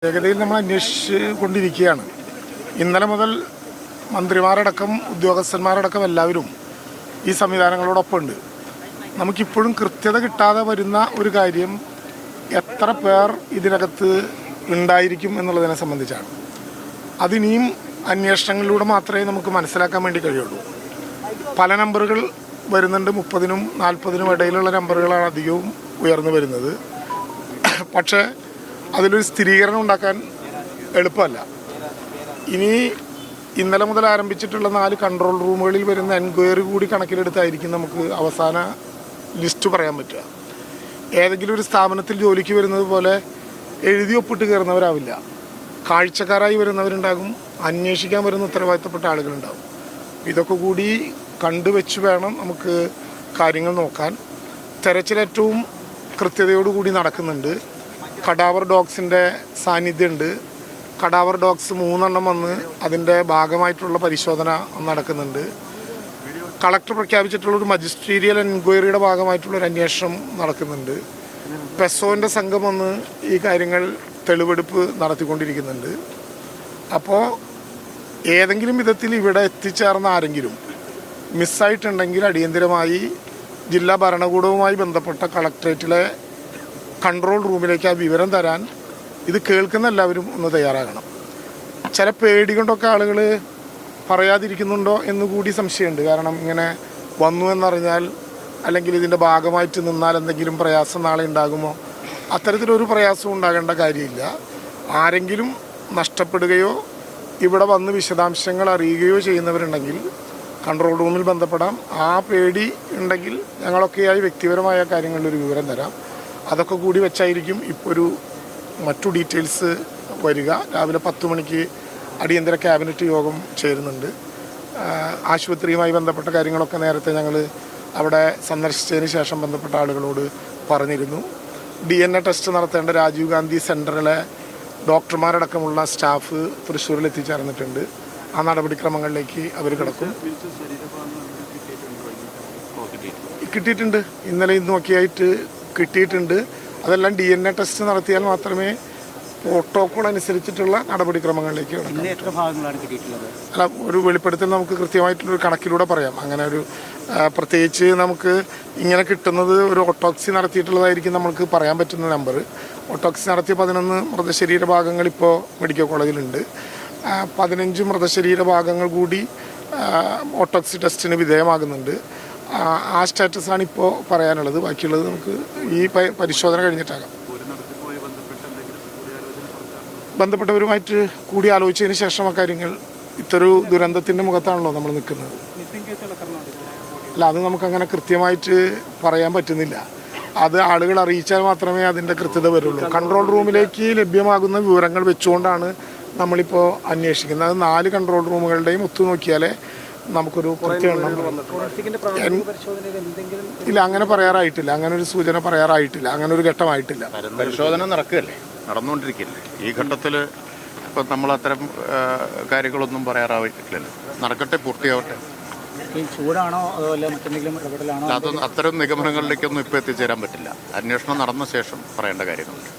വേഗതയിൽ നമ്മൾ അന്വേഷിച്ച് കൊണ്ടിരിക്കുകയാണ്. ഇന്നലെ മുതൽ മന്ത്രിമാരടക്കം ഉദ്യോഗസ്ഥന്മാരടക്കം എല്ലാവരും ഈ സംവിധാനങ്ങളോടൊപ്പം ഉണ്ട്. നമുക്കിപ്പോഴും കൃത്യത കിട്ടാതെ വരുന്ന ഒരു കാര്യം എത്ര പേർ ഇതിനകത്ത് ഉണ്ടായിരിക്കും എന്നുള്ളതിനെ സംബന്ധിച്ചാണ്. അതിനിയും അന്വേഷണങ്ങളിലൂടെ മാത്രമേ നമുക്ക് മനസ്സിലാക്കാൻ വേണ്ടി കഴിയുള്ളൂ. പല നമ്പറുകൾ വരുന്നുണ്ട്. 30നും 40നും ഇടയിലുള്ള നമ്പറുകളാണ് അധികവും ഉയർന്നു വരുന്നത്. പക്ഷേ അതിലൊരു സ്ഥിരീകരണം ഉണ്ടാക്കാൻ എളുപ്പമല്ല. ഇന്നലെ മുതൽ ആരംഭിച്ചിട്ടുള്ള 4 കൺട്രോൾ റൂമുകളിൽ വരുന്ന എൻക്വയറി കൂടി കണക്കിലെടുത്തായിരിക്കും നമുക്ക് അവസാന ലിസ്റ്റ് പറയാൻ പറ്റുക. ഏതെങ്കിലും ഒരു സ്ഥാപനത്തിൽ ജോലിക്ക് വരുന്നത് പോലെ എഴുതി ഒപ്പിട്ട് കയറുന്നവരാവില്ല. കാഴ്ചക്കാരായി വരുന്നവരുണ്ടാകും, അന്വേഷിക്കാൻ വരുന്ന ഉത്തരവാദിത്തപ്പെട്ട ആളുകളുണ്ടാകും. ഇതൊക്കെ കൂടി കണ്ടുവെച്ച് വേണം നമുക്ക് കാര്യങ്ങൾ നോക്കാൻ. തെരച്ചിലേറ്റവും കൃത്യതയോടുകൂടി നടക്കുന്നുണ്ട്. കടാവർ ഡോഗ്സിൻ്റെ സാന്നിധ്യമുണ്ട്. കടാവർ ഡോഗ്സ് 3 എണ്ണം വന്ന് അതിൻ്റെ ഭാഗമായിട്ടുള്ള പരിശോധന നടക്കുന്നുണ്ട്. കളക്ടർ പ്രഖ്യാപിച്ചിട്ടുള്ള ഒരു മജിസ്ട്രീരിയൽ എൻക്വയറിയുടെ ഭാഗമായിട്ടുള്ളൊരു അന്വേഷണം നടക്കുന്നുണ്ട്. പെസോൻ്റെ സംഘം വന്ന് ഈ കാര്യങ്ങൾ തെളിവെടുപ്പ് നടത്തിക്കൊണ്ടിരിക്കുന്നുണ്ട്. അപ്പോൾ ഏതെങ്കിലും വിധത്തിൽ ഇവിടെ എത്തിച്ചേർന്ന ആരെങ്കിലും മിസ്സായിട്ടുണ്ടെങ്കിൽ അടിയന്തിരമായി ജില്ലാ ഭരണകൂടവുമായി ബന്ധപ്പെട്ട കളക്ടറേറ്റിലെ കൺട്രോൾ റൂമിലേക്ക് ആ വിവരം തരാൻ ഇത് കേൾക്കുന്ന എല്ലാവരും ഒന്ന് തയ്യാറാകണം. ചില പേടി കൊണ്ടൊക്കെ ആളുകൾ പറയാതിരിക്കുന്നുണ്ടോ എന്നുകൂടി സംശയമുണ്ട്. കാരണം ഇങ്ങനെ വന്നു എന്നറിഞ്ഞാൽ അല്ലെങ്കിൽ ഇതിൻ്റെ ഭാഗമായിട്ട് നിന്നാൽ എന്തെങ്കിലും പ്രയാസം നാളെ ഉണ്ടാകുമോ? അത്തരത്തിലൊരു പ്രയാസവും ഉണ്ടാകേണ്ട കാര്യമില്ല. ആരെങ്കിലും നഷ്ടപ്പെടുകയോ ഇവിടെ വന്ന് വിശദാംശങ്ങൾ അറിയുകയോ ചെയ്യുന്നവരുണ്ടെങ്കിൽ കൺട്രോൾ റൂമിൽ ബന്ധപ്പെടാം. ആ പേടി ഉണ്ടെങ്കിൽ ഞങ്ങളൊക്കെയായി വ്യക്തിപരമായ കാര്യങ്ങളിലൊരു വിവരം തരാം. അതൊക്കെ കൂടി വെച്ചായിരിക്കും ഇപ്പോൾ മറ്റു ഡീറ്റെയിൽസ് വരിക. രാവിലെ 10 മണിക്ക് അടിയന്തര ക്യാബിനറ്റ് യോഗം ചേരുന്നുണ്ട്. ആശുപത്രിയുമായി ബന്ധപ്പെട്ട കാര്യങ്ങളൊക്കെ നേരത്തെ ഞങ്ങൾ അവിടെ സന്ദർശിച്ചതിന് ശേഷം ബന്ധപ്പെട്ട ആളുകളോട് പറഞ്ഞിരുന്നു. DNA ടെസ്റ്റ് നടത്തേണ്ട രാജീവ് ഗാന്ധി സെൻറ്ററിലെ ഡോക്ടർമാരടക്കമുള്ള സ്റ്റാഫ് തൃശ്ശൂരിൽ എത്തിച്ചേർന്നിട്ടുണ്ട്. ആ നടപടിക്രമങ്ങളിലേക്ക് അവർ കിടക്കും. കിട്ടിയിട്ടുണ്ട്. ഇന്നലെ ഇന്നൊക്കെ ആയിട്ട് കിട്ടിയിട്ടുണ്ട്. അതെല്ലാം DNA ടെസ്റ്റ് നടത്തിയാൽ മാത്രമേ പ്രോട്ടോകോൾ അനുസരിച്ചിട്ടുള്ള നടപടിക്രമങ്ങളിലേക്ക് അല്ല, ഒരു വെളിപ്പെടുത്തൽ നമുക്ക് കൃത്യമായിട്ടുള്ളൊരു കണക്കിലൂടെ പറയാം. അങ്ങനെ ഒരു പ്രത്യേകിച്ച് നമുക്ക് ഇങ്ങനെ കിട്ടുന്നത് ഒരു ഓട്ടോപ്സി നടത്തിയിട്ടുള്ളതായിരിക്കും നമുക്ക് പറയാൻ പറ്റുന്ന നമ്പർ. ഓട്ടോപ്സി നടത്തിയ 11 മൃതശരീര ഭാഗങ്ങൾ ഇപ്പോൾ മെഡിക്കൽ കോളേജിലുണ്ട്. 15 മൃതശരീര ഭാഗങ്ങൾ കൂടി ഓട്ടോപ്സി ടെസ്റ്റിന് വിധേയമാകുന്നുണ്ട്. ആ സ്റ്റാറ്റസാണ് ഇപ്പോൾ പറയാനുള്ളത്. ബാക്കിയുള്ളത് നമുക്ക് ഈ പരിശോധന കഴിഞ്ഞിട്ടാകാം. ബന്ധപ്പെട്ടവരുമായിട്ട് കൂടി ആലോചിച്ചതിന് ശേഷം ആ കാര്യങ്ങൾ, ഇത്തൊരു ദുരന്തത്തിൻ്റെ മുഖത്താണല്ലോ നമ്മൾ നിൽക്കുന്നത്. അല്ല, അത് നമുക്കങ്ങനെ കൃത്യമായിട്ട് പറയാൻ പറ്റുന്നില്ല. അത് ആളുകൾ അറിയിച്ചാൽ മാത്രമേ അതിൻ്റെ കൃത്യത വരുള്ളൂ. കൺട്രോൾ റൂമിലേക്ക് ലഭ്യമാകുന്ന വിവരങ്ങൾ വെച്ചുകൊണ്ടാണ് നമ്മളിപ്പോൾ അന്വേഷിക്കുന്നത്. അത് 4 കൺട്രോൾ റൂമുകളുടെയും ഒത്തുനോക്കിയാലേ നമുക്കൊരു കൃത്യമെണ്ണം. ഇല്ല, അങ്ങനെ പറയാറായിട്ടില്ല. അങ്ങനെ ഒരു സൂചന പറയാറായിട്ടില്ല. അങ്ങനെ ഒരു ഘട്ടമായിട്ടില്ല. പരിശോധന നടന്നുകൊണ്ടിരിക്കില്ലേ ഈ ഘട്ടത്തിൽ? ഇപ്പം നമ്മൾ അത്തരം കാര്യങ്ങളൊന്നും പറയാറായിട്ടില്ലല്ലോ. നടക്കട്ടെ, പൂർത്തിയാവട്ടെ. ചൂടാണോ അതോ മറ്റെന്തെങ്കിലും ഇടപെടലാണോ? അതൊന്നും അത്തരം നിഗമനങ്ങളിലേക്കൊന്നും ഇപ്പോൾ എത്തിച്ചേരാൻ പറ്റില്ല. അന്വേഷണം നടന്ന ശേഷം പറയേണ്ട കാര്യങ്ങളുണ്ട്.